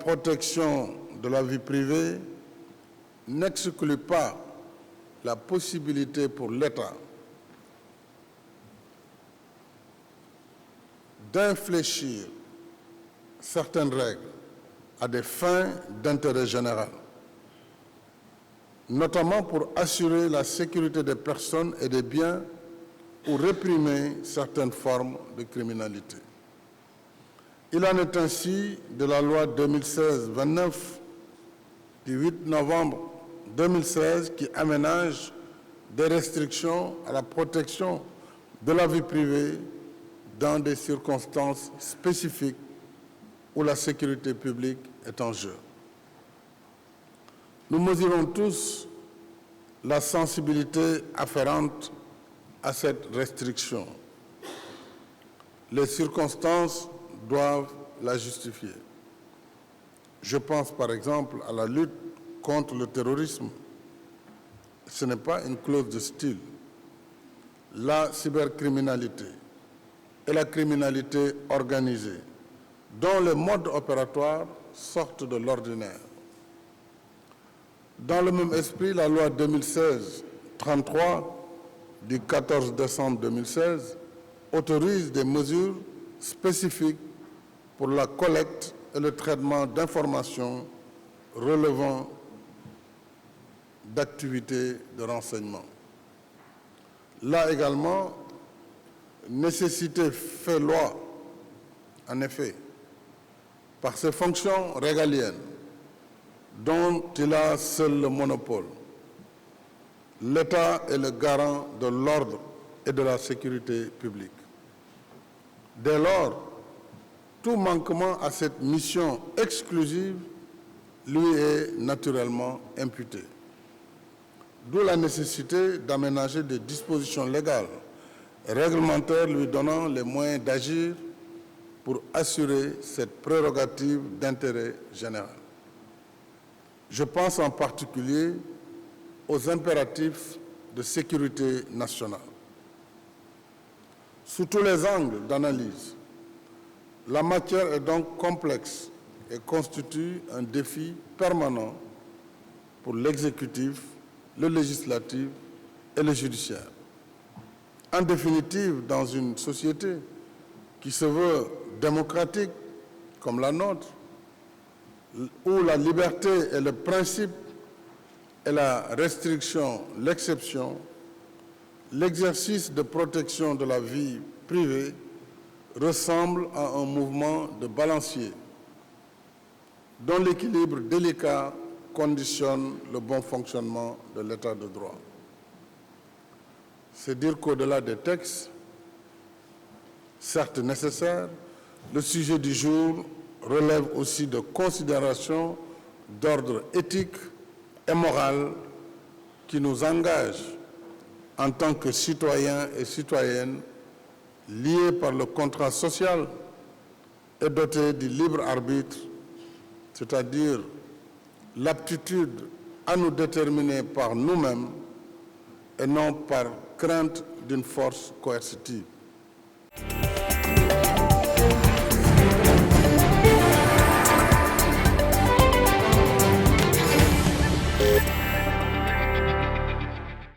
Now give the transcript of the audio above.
protection de la vie privée n'exclut pas la possibilité pour l'État d'infléchir certaines règles à des fins d'intérêt général, notamment pour assurer la sécurité des personnes et des biens ou réprimer certaines formes de criminalité. Il en est ainsi de la loi 2016-29 du 8 novembre 2016 qui aménage des restrictions à la protection de la vie privée dans des circonstances spécifiques où la sécurité publique est en jeu. Nous mesurons tous la sensibilité afférente à cette restriction. Les circonstances doivent la justifier. Je pense par exemple à la lutte contre le terrorisme. Ce n'est pas une clause de style. La cybercriminalité et la criminalité organisée, dont les modes opératoires sortent de l'ordinaire. Dans le même esprit, la loi 2016-33 du 14 décembre 2016 autorise des mesures spécifiques pour la collecte et le traitement d'informations relevant d'activités de renseignement. Là également, nécessité fait loi, en effet, par ses fonctions régaliennes, dont il a seul le monopole. L'État est le garant de l'ordre et de la sécurité publique. Dès lors, tout manquement à cette mission exclusive lui est naturellement imputé. D'où la nécessité d'aménager des dispositions légales et réglementaires lui donnant les moyens d'agir pour assurer cette prérogative d'intérêt général. Je pense en particulier aux impératifs de sécurité nationale. Sous tous les angles d'analyse, la matière est donc complexe et constitue un défi permanent pour l'exécutif, le législatif et le judiciaire. En définitive, dans une société qui se veut démocratique comme la nôtre, où la liberté est le principe et la restriction l'exception, l'exercice de protection de la vie privée ressemble à un mouvement de balancier dont l'équilibre délicat conditionne le bon fonctionnement de l'état de droit. C'est dire qu'au-delà des textes, certes nécessaires, le sujet du jour relève aussi de considérations d'ordre éthique et moral qui nous engagent en tant que citoyens et citoyennes liés par le contrat social et dotés du libre arbitre, c'est-à-dire l'aptitude à nous déterminer par nous-mêmes et non par crainte d'une force coercitive.